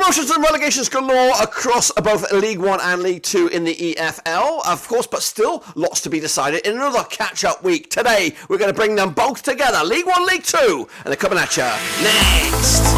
Promotions and relegations galore across both League 1 and League 2 in the EFL, of course, but still lots to be decided in another catch-up week. Today, we're going to bring them both together, League 1, League 2, and they're coming at you next.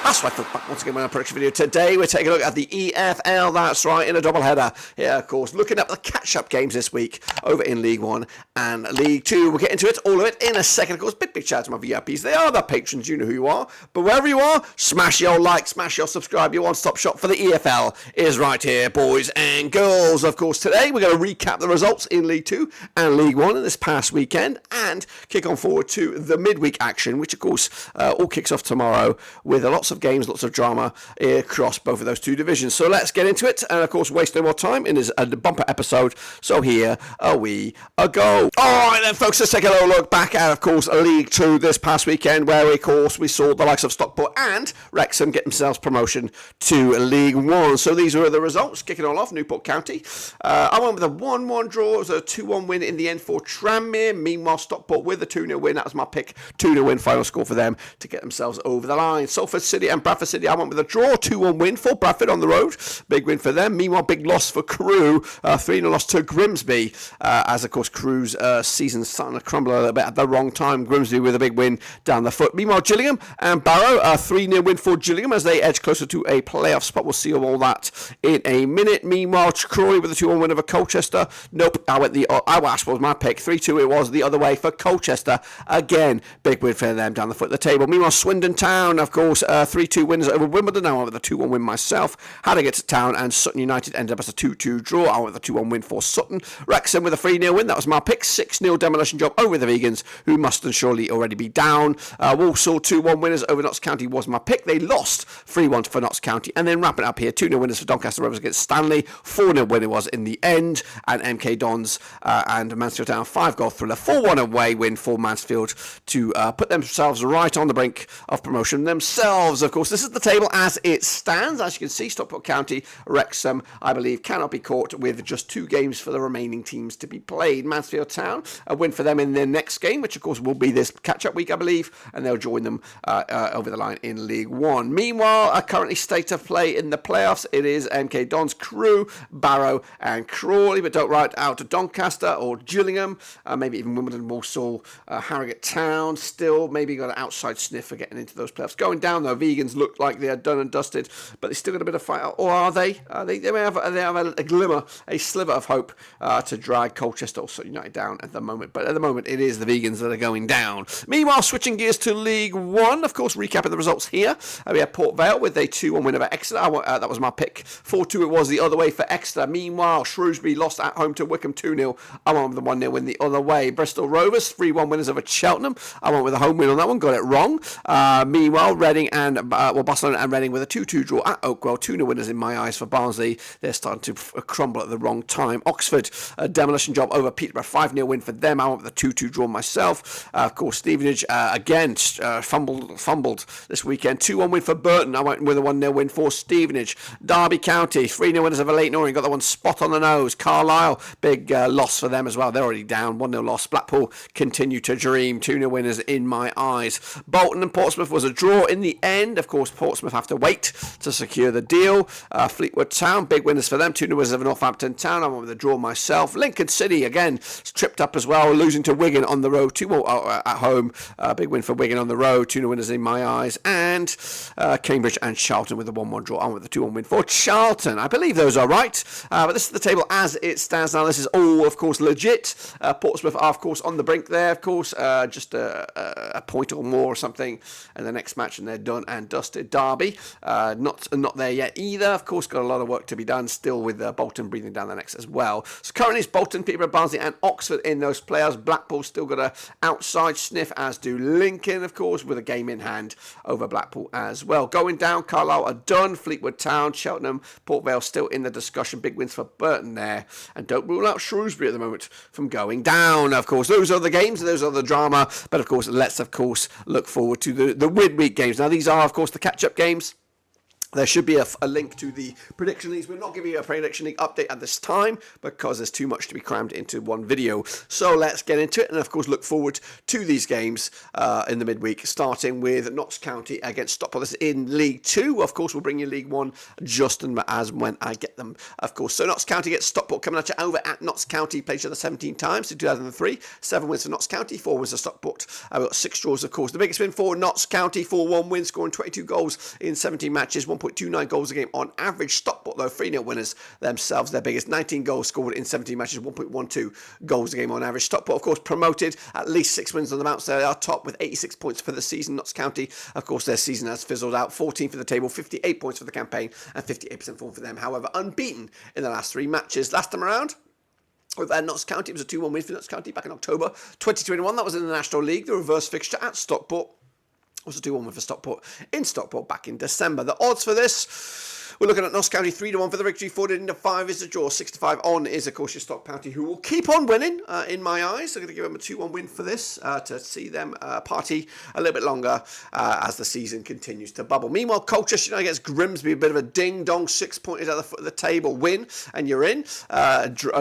That's right, folks, back once again with our production video. Today we're taking a look at the EFL, that's right, in a double header. Yeah, of course, looking at the catch-up games this week over in League 1 and League 2. We'll get into it, all of it, in a second. Of course, big shout out to my VIPs. They are the patrons, you know who you are. But wherever you are, smash your like, smash your subscribe. Your one-stop shop for the EFL is right here, boys and girls. Of course, today we're going to recap the results in League 2 and League 1 in this past weekend and kick on forward to the midweek action, which, of course, all kicks off tomorrow with lots of games, lots of drama across both of those two divisions. So let's get into it, and of course waste no more time in this bumper episode. So here we go. Alright then, folks, let's take a little look back at, of course, League 2 this past weekend, where of course we saw the likes of Stockport and Wrexham get themselves promotion to League 1. So these were the results, kicking all off. Newport County, I went with a 1-1 draw. It was a 2-1 win in the end for Tranmere. Meanwhile, Stockport with a 2-0 win. That was my pick. 2-0 win final score for them to get themselves over the line. Salford City and Bradford City, I went with a draw, 2-1 win for Bradford on the road. Big win for them. Meanwhile, big loss for Crewe, 3-0 loss to Grimsby, as of course Crewe's season's starting to crumble a little bit at the wrong time. Grimsby with a big win down the foot. Meanwhile, Gillingham and Barrow, 3-0 win for Gillingham as they edge closer to a playoff spot. We'll see all that in a minute. Meanwhile, Crawley with a 2-1 win over Colchester. Nope, I suppose my pick. 3-2 it was the other way for Colchester. Again, big win for them down the foot of the table. Meanwhile, Swindon Town, of course, 3-2 wins over Wimbledon. I went with a 2-1 win myself. Harrogate Town and Sutton United ended up as a 2-2 draw. I went with a 2-1 win for Sutton. Wrexham with a 3-0 win. That was my pick. 6-0 demolition job over the Vegans, who must and surely already be down. Walsall 2-1 winners over Notts County was my pick. They lost 3-1 for Notts County. And then wrapping up here, 2-0 winners for Doncaster Rovers against Stanley. 4-0 win it was in the end. And MK Dons and Mansfield Town 5-goal thriller. 4-1 away win for Mansfield to put themselves right on the brink of promotion themselves. Of course, this is the table as it stands. As you can see, Stockport County, Wrexham, I believe, cannot be caught with just 2 games for the remaining teams to be played. Mansfield Town, a win for them in their next game, which of course will be this catch-up week, I believe, and they'll join them over the line in League 1. Meanwhile, currently state of play in the playoffs, it is MK Dons, Crewe, Barrow and Crawley, but don't write out to Doncaster or Gillingham, maybe even Wimbledon, Walsall, Harrogate Town, still maybe got an outside sniff for getting into those playoffs. Going down though, Vegans look like they are done and dusted, but they still got a bit of fight, or are they? They may have a glimmer, a sliver of hope to drag Colchester or Sutton United down at the moment, but at the moment it is the Vegans that are going down. Meanwhile, switching gears to League 1, of course, recapping the results here, we had Port Vale with a 2-1 win over Exeter. That was my pick. 4-2 it was the other way for Exeter. Meanwhile, Shrewsbury lost at home to Wycombe 2-0. I went with the 1-0 win the other way. Bristol Rovers 3-1 winners over Cheltenham. I went with a home win on that one, got it wrong. Meanwhile, Reading and Barcelona and Reading with a 2-2 draw at Oakwell. 2-0 winners in my eyes for Barnsley. They're starting to crumble at the wrong time. Oxford, a demolition job over Peterborough. 5-0 win for them. I went with a 2-2 draw myself. Of course, Stevenage again fumbled this weekend. 2-1 win for Burton. I went with a 1-0 win for Stevenage. Derby County 3-0 winners over Leyton Orient. Got that one spot on the nose. Carlisle, big loss for them as well. They're already down. 1-0 loss. Blackpool continue to dream. 2-0 winners in my eyes. Bolton and Portsmouth was a draw in the end. Of course, Portsmouth have to wait to secure the deal. Fleetwood Town, big winners for them. 2-0 winners over Northampton Town. I went with a draw myself. Lincoln City again tripped up as well, losing to Wigan on the road. 2-0 at home. Big win for Wigan on the road. 2-0 winners in my eyes. And Cambridge and Charlton with a 1-1 draw. I went with the 2-1 win for Charlton. I believe those are right. But this is the table as it stands now. This is all, of course, legit. Portsmouth are, of course, on the brink there. Of course, just a point or more or something in the next match, and they're done and dusted. Derby, not there yet either. Of course, got a lot of work to be done still with Bolton breathing down the necks as well. So currently it's Bolton, Peterborough, Barnsley and Oxford in those players. Blackpool still got an outside sniff, as do Lincoln, of course, with a game in hand over Blackpool as well. Going down, Carlisle are done. Fleetwood Town, Cheltenham, Port Vale still in the discussion. Big wins for Burton there. And don't rule out Shrewsbury at the moment from going down. Of course, those are the games, those are the drama. But of course, let's, of course, look forward to the midweek games. Now, these are, of course, the catch-up games. There should be a link to the prediction leagues. We're not giving you a prediction league update at this time because there's too much to be crammed into one video. So let's get into it and, of course, look forward to these games in the midweek, starting with Notts County against Stockport. This is in League 2. Of course, we'll bring you League 1 just as when I get them, of course. So Notts County against Stockport coming at you over at Notts County. Played each other 17 times in 2003. 7 wins for Notts County, 4 wins for Stockport. We've got 6 draws, of course. The biggest win for Notts County, 4-1 win, scoring 22 goals in 17 matches, 1.29 goals a game on average. Stockport, though, 3-0 winners themselves. Their biggest, 19 goals scored in 17 matches, 1.12 goals a game on average. Stockport, of course, promoted, at least 6 wins on the bounce. They are top with 86 points for the season. Notts County, of course, their season has fizzled out. 14 for the table, 58 points for the campaign, and 58% form for them. However, unbeaten in the last 3 matches. Last time around, with Notts County, it was a 2-1 win for Notts County back in October 2021. That was in the National League. The reverse fixture at Stockport was a 2-1 win for Stockport in Stockport back in December. The odds for this, we're looking at Notts County 3-1 for the victory, 4-5 is the draw, 6-5 on is, of course, your Stock County, who will keep on winning in my eyes. I'm going to give them a 2-1 win for this to see them party a little bit longer as the season continues to bubble. Meanwhile, Colchester United against Grimsby, a bit of a ding-dong, 6 pointers at the foot of the table. Win and you're in,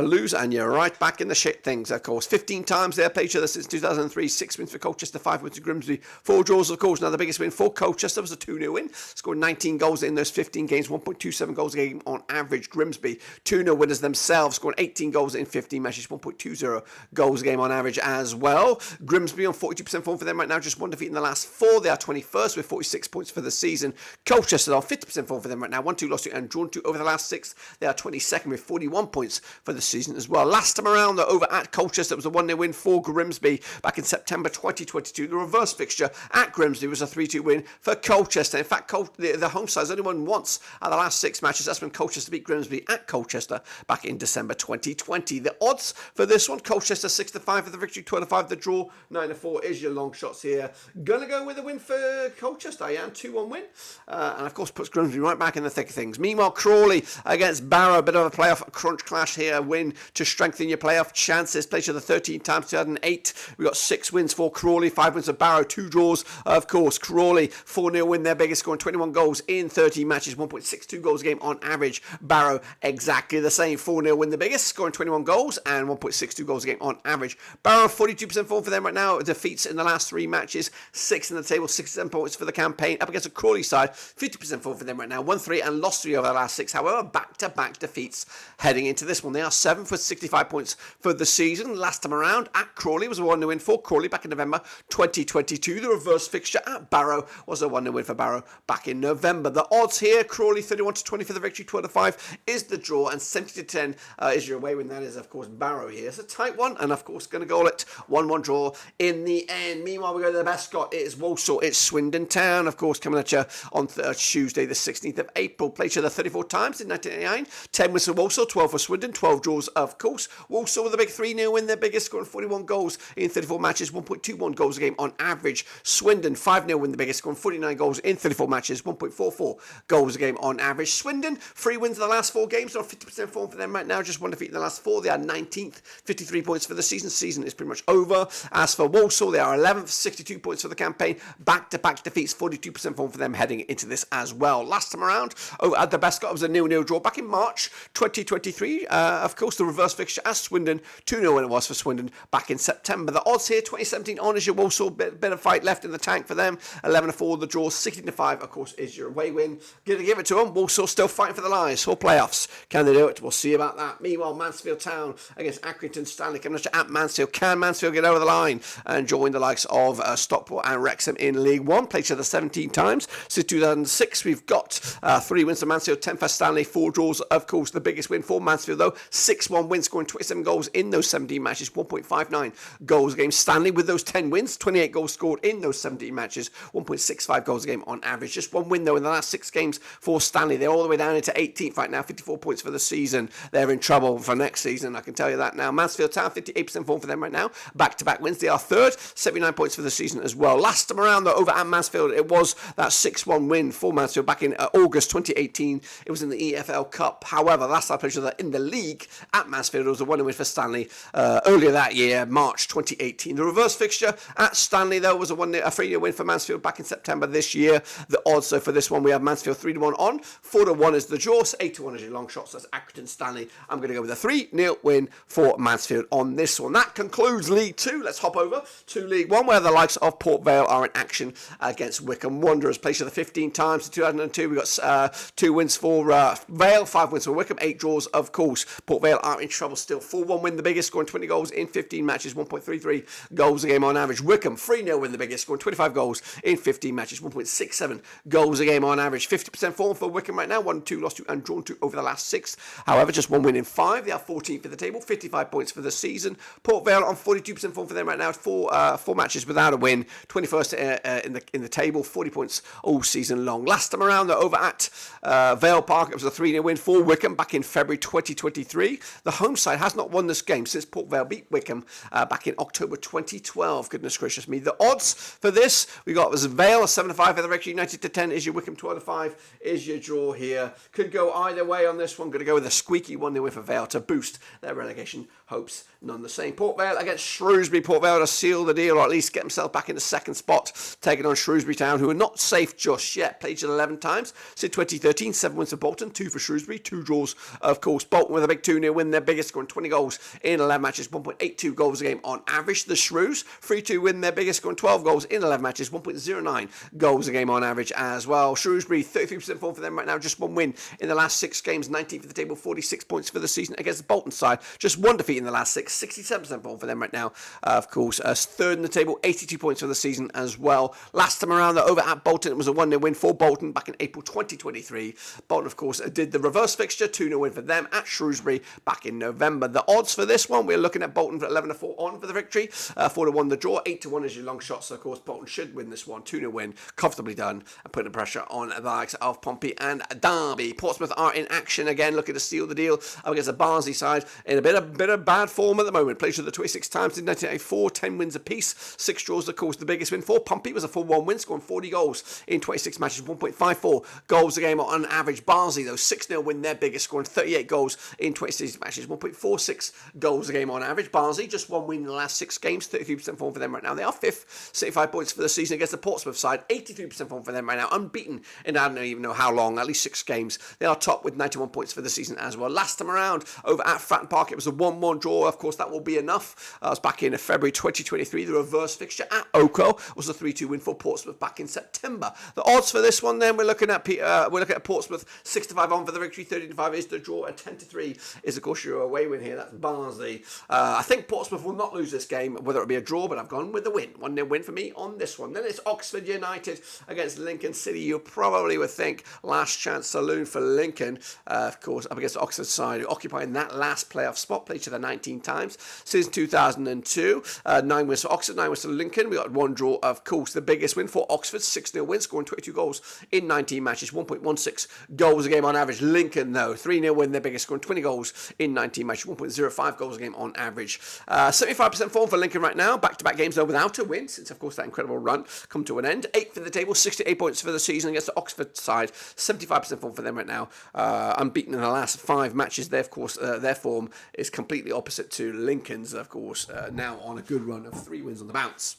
lose and you're right back in the shit things, of course. 15 times they've played each other since 2003, 6 wins for Colchester, 5 wins for Grimsby, 4 draws, of course. Now the biggest win for Colchester was a 2-0 win, scored 19 goals in those 15 games, 1.27 goals a game on average. Grimsby, 2-0 winners themselves, scoring 18 goals in 15 matches, 1.20 goals a game on average as well. Grimsby on 42% form for them right now, just 1 defeat in the last 4. They are 21st with 46 points for the season. Colchester on 50% form for them right now, 1-2 lost to and drawn to over the last 6. They are 22nd with 41 points for the season as well. Last time around, though, over at Colchester, it was a 1-0 win for Grimsby back in September 2022. The reverse fixture at Grimsby was a 3-2 win for Colchester. In fact, the home side's only won once at the last 6 matches. That's when Colchester beat Grimsby at Colchester back in December 2020. The odds for this one, Colchester 6-5 for the victory, 12-5 the draw, 9-4 is your long shots here. Gonna go with a win for Colchester. I am 2-1 win, and of course puts Grimsby right back in the thick of things. Meanwhile, Crawley against Barrow, a bit of a playoff crunch clash here. Win to strengthen your playoff chances. Played each other 13 times, 2008. We got 6 wins for Crawley, 5 wins for Barrow, 2 draws. Of course, Crawley 4-0 win, their biggest, scoring 21 goals in 30 matches, 1.62 goals a game on average. Barrow exactly the same, 4-0 win, the biggest, scoring 21 goals and 1.62 goals a game on average. Barrow 42% form for them right now, defeats in the last 3 matches, 6 in the table, 67 points for the campaign. Up against the Crawley side, 50% form for them right now, 1-3 and lost 3 over the last 6. However, back-to-back defeats heading into this one. They are 7th with 65 points for the season. Last time around at Crawley was a 1-0 win for Crawley back in November 2022. The reverse fixture at Barrow was a 1-0 win for Barrow back in November. The odds here, Crawley 31-20 for the victory, 12-5 is the draw, and 70-10 is your away win. That is, of course, Barrow here. It's a tight one, and of course, going to go it 1-1 draw in the end. Meanwhile, we go to the best Scott. It is Walsall. It's Swindon Town, of course, coming at you on Tuesday, the 16th of April. Played each other 34 times in 1989. 10 wins for Walsall, 12 for Swindon, 12 draws, of course. Walsall with a big 3-0 win, their biggest, scoring 41 goals in 34 matches, 1.21 goals a game on average. Swindon 5-0 win, the biggest, scoring 49 goals in 34 matches, 1.44 goals a game on average. Swindon 3 wins in the last 4 games, on 50% form for them right now, just 1 defeat in the last 4. They are 19th, 53 points for the season. Season is pretty much over. As for Walsall, they are 11th, 62 points for the campaign. Back-to-back defeats, 42% form for them heading into this as well. Last time around, over at the best Scott, it was a 0-0 draw back in March 2023. Of course, the reverse fixture as Swindon, 2-0 when it was for Swindon back in September. The odds here, 2017 on is your Walsall, bit of fight left in the tank for them. 11-4 the draw, 16-5 of course is your away win. Going to give it to them. Walsall still fighting for the lives for playoffs. Can they do it? We'll see about that. Meanwhile, Mansfield Town against Accrington. Stanley coming at Mansfield. Can Mansfield get over the line and join the likes of Stockport and Wrexham in League 1? Played each other 17 times since 2006. We've got 3 wins for Mansfield, 10 for Stanley, 4 draws. Of course, the biggest win for Mansfield, though, 6-1 win, scoring 27 goals in those 17 matches, 1.59 goals a game. Stanley with those 10 wins, 28 goals scored in those 17 matches, 1.65 goals a game on average. Just 1 win, though, in the last 6 games for Stanley. They're all the way down into 18th right now, 54 points for the season. They're in trouble for next season, I can tell you that now. Mansfield Town, 58% form for them right now. Back-to-back wins. They are 3rd, 79 points for the season as well. Last time around, though, over at Mansfield, it was that 6-1 win for Mansfield back in August 2018. It was in the EFL Cup. However, last time I played that in the league at Mansfield, it was a 1-0 win for Stanley earlier that year, March 2018. The reverse fixture at Stanley, though, was a 3-0 win for Mansfield back in September this year. The odds, so for this one, we have Mansfield 3-1 on, 4-1 is the draw, 8-1 is your long shots. That's Accrington, Stanley. I'm going to go with a 3-0 win for Mansfield on this one. That concludes League 2. Let's hop over to League 1, where the likes of Port Vale are in action against Wycombe Wanderers. Played each other 15 times in 2002. We got 2 wins for Vale, 5 wins for Wycombe, 8 draws, of course. Port Vale are in trouble still. 4-1 win the biggest, scoring 20 goals in 15 matches, 1.33 goals a game on average. Wycombe 3-0 win the biggest, scoring 25 goals in 15 matches, 1.67 goals a game on average. 50% form for Wycombe right now, 1-2, lost 2 and drawn 2 over the last 6. However, just 1 win in 5. They are 14th for the table, 55 points for the season. Port Vale on 42% form for them right now, 4 matches without a win, 21st in the table, 40 points all season long. Last time around, they're over at Vale Park. It was a 3-0 win for Wycombe back in February 2023. The home side has not won this game since Port Vale beat Wycombe back in October 2012. Goodness gracious me. The odds for this, we got was Vale 7-5 for the Rector United to 10 is your Wycombe, 12-5 is your draw here. Could go either way on this one. Going to go with a squeaky 1-0 win for Vale to boost their relegation hopes none the same. Port Vale against Shrewsbury. Port Vale to seal the deal, or at least get himself back in the second spot, taking on Shrewsbury Town, who are not safe just yet. Played 11 times since 2013, 7 wins for Bolton, 2 for Shrewsbury, 2 draws, of course. Bolton with a big 2-0 win, their biggest, scoring 20 goals in 11 matches, 1.82 goals a game on average. The Shrews, 3-2 win, their biggest, scoring 12 goals in 11 matches, 1.09 goals a game on average as well. Shrewsbury, 33% form for them right now, just 1 win in the last 6 games, 19th for the table, 46 points for the season against the Bolton side. Just 1 defeat in the last 6, 67% form for them right now, of course. 3rd in the table, 82 points for the season as well. Last time around, they're over at Bolton. It was a 1-0 win for Bolton back in April 2023. Bolton, of course, did the reverse fixture, 2-0 win for them at Shrewsbury back in November. The odds for this one, we're looking at Bolton for 11-4 on for the victory, 4-1 the draw, 8-1 is your long shots. So, of course, Bolton should win this one, 2-0 win, comfortably done, and putting pressure on the likes of Pompey and Derby. Portsmouth are in action again, looking to steal the deal against the Barnsley side in a bit of bad form at the moment. Played the 26 times in 1984, 10 wins apiece, 6 draws. Of course, the biggest win for Pompey was a 4-1 win, scoring 40 goals in 26 matches, 1.54 goals a game on average. Barnsley, though, 6-0 win, their biggest, scoring 38 goals in 26 matches, 1.46 goals a game on average. Barnsley, just 1 win in the last 6 games, 33% form for them right now. They are 5th, 65 points for the season against the Portsmouth side, 83% form for them right now, unbeaten in I don't even know how long, at least 6 games. They are top with 91 points for the season as well. Last time around, over at Fratton Park, it was a 1-1 draw. Of course, that will be enough. That was back in February 2023. The reverse fixture at Oco was a 3-2 win for Portsmouth back in September. The odds for this one, then, we're looking at Portsmouth 6-5 on for the victory, 13-5 is the draw, and 10-3 is, of course, your away win here. That's Barnsley. I think Portsmouth will not lose this game, whether it be a draw, but I've gone with the win. 1-0 win for me on this one. Then it's Oxford United against Lincoln City. You probably would think last chance saloon for Lincoln, of course, up against the Oxford side, occupying that last playoff spot. Played each other 19 times since 2002. 9 wins for Oxford, 9 wins for Lincoln. We got 1 draw, of course. The biggest win for Oxford, 6-0 win, scoring 22 goals in 19 matches, 1.16 goals a game on average. Lincoln, though, 3-0 win, their biggest, scoring 20 goals in 19 matches, 1.05 goals a game on average. 75% form for Lincoln right now. Back-to-back games, though, without a win, since, of course, that incredible run come to an end. 8th for the table, 68 points for the season against the Oxford side. 75% form for them right now. Unbeaten in the last 5 matches. They, of course, their form is completely opposite to Lincoln's, of course, now on a good run of 3 wins on the bounce.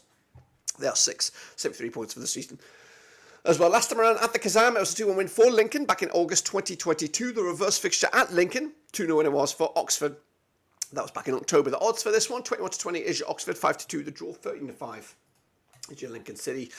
They are 73 points for the season as well. Last time around at the Kazam, it was a 2-1 win for Lincoln back in August 2022. The reverse fixture at Lincoln, 2-0 win it was for Oxford. That was back in October. The odds for this one, 21-20 is your Oxford, 5-2 the draw, 13-5 is your Lincoln City.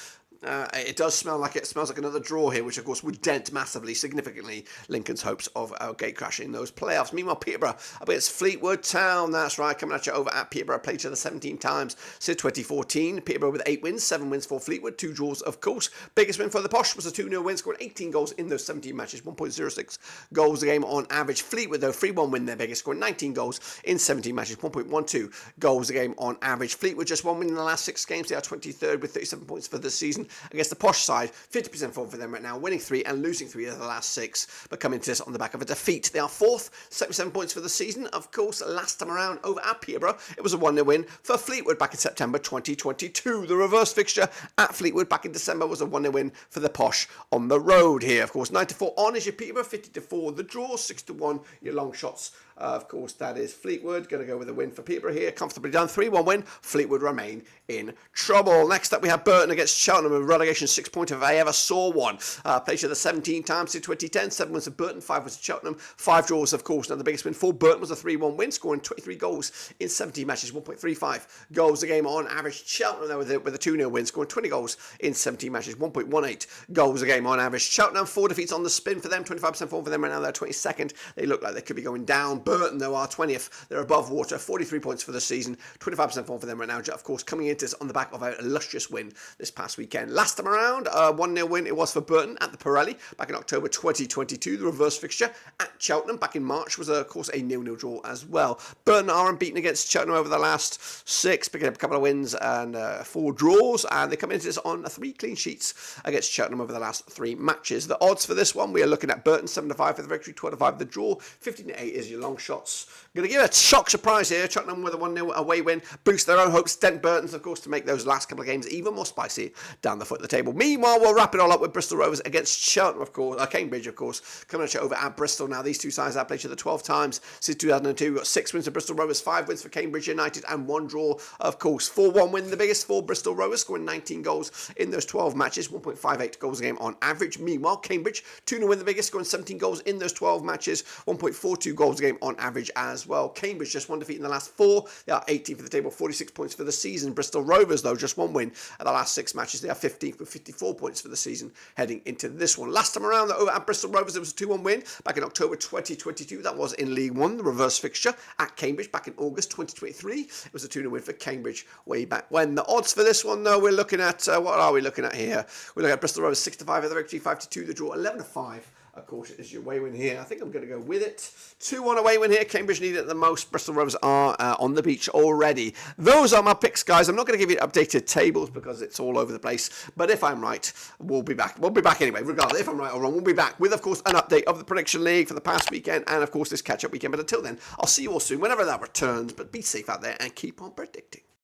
It does smell like it smells like another draw here, which of course would dent massively, significantly Lincoln's hopes of gate crashing those playoffs. Meanwhile, Peterborough up against Fleetwood Town. That's right, coming at you over at Peterborough. Played each other 17 times since 2014. Peterborough with 8 wins, 7 wins for Fleetwood, 2 draws, of course. Biggest win for the Posh was a 2-0 win, scoring 18 goals in those 17 matches, 1.06 goals a game on average. Fleetwood, though, 3-1 win, their biggest, scoring 19 goals in 17 matches, 1.12 goals a game on average. Fleetwood just 1 win in the last 6 games. They are 23rd with 37 points for the season against the Posh side. 50% form for them right now, winning 3 and losing 3 of the last 6, but coming to this on the back of a defeat. They are 4th, 77 points for the season. Of course, last time around over at Peterborough, it was a 1-0 win for Fleetwood back in September 2022. The reverse fixture at Fleetwood back in December was a 1-0 win for the Posh on the road here. Of course, 9-4 on is your Peterborough, 50-4 the draw, 6-1 your long shots. Of course, that is Fleetwood. Going to go with a win for Peterborough here. Comfortably done. 3-1 win. Fleetwood remain in trouble. Next up, we have Burton against Cheltenham. relegation 6-pointer if I ever saw one. Played each other 17 times in 2010, 7 wins at Burton, 5 wins at Cheltenham, 5 draws, of course. Now the biggest win for Burton was a 3-1 win, scoring 23 goals in 17 matches, 1.35 goals a game on average. Cheltenham though with a 2-0 win, scoring 20 goals in 17 matches, 1.18 goals a game on average. Cheltenham 4 defeats on the spin for them, 25% form for them right now. They're 22nd. They look like they could be going down. Burton though are 20th. They're above water, 43 points for the season, 25% form for them right now. Of course, coming into this on the back of an illustrious win this past weekend. Last time around, a 1-0 win it was for Burton at the Pirelli back in October 2022. The reverse fixture at Cheltenham back in March was, of course, a 0-0 draw as well. Burton are unbeaten against Cheltenham over the last 6, picking up a couple of wins and 4 draws, and they come into this on 3 clean sheets against Cheltenham over the last 3 matches. The odds for this one, we are looking at Burton 7-5 for the victory, 12-5 the draw, 15-8 is your long shots. Going to give a shock surprise here. Cheltenham with a 1-0 away win, boost their own hopes, dent Burton's, of course, to make those last couple of games even more spicy down the foot of the table. Meanwhile, we'll wrap it all up with Bristol Rovers against Cheltenham, of course, Cambridge, of course, coming at you over at Bristol. Now, these two sides have played each other 12 times since 2002. We've got 6 wins for Bristol Rovers, 5 wins for Cambridge United, and 1 draw, of course. 4-1 win, the biggest for Bristol Rovers, scoring 19 goals in those 12 matches, 1.58 goals a game on average. Meanwhile, Cambridge, 2-0 win, the biggest, scoring 17 goals in those 12 matches, 1.42 goals a game on average as well. Cambridge just 1 defeat in the last 4. They are 18th for the table, 46 points for the season. Bristol Rovers, though, just 1 win at the last 6 matches. They are 15th with 54 points for the season heading into this one. Last time around, over at Bristol Rovers, it was a 2-1 win back in October 2022. That was in League One, the reverse fixture at Cambridge back in August 2023. It was a 2-0 win for Cambridge way back when. The odds for this one, though, we're looking at, what are we looking at here? We're looking at Bristol Rovers 6-5 at the victory, 5-2 the draw, 11-5. Of course, it is your away win here. I think I'm going to go with it. 2-1 away win here. Cambridge need it the most. Bristol Rovers are on the beach already. Those are my picks, guys. I'm not going to give you updated tables because it's all over the place. But if I'm right, we'll be back. We'll be back anyway, regardless. If I'm right or wrong, we'll be back with, of course, an update of the Prediction League for the past weekend and, of course, this catch-up weekend. But until then, I'll see you all soon, whenever that returns. But be safe out there and keep on predicting.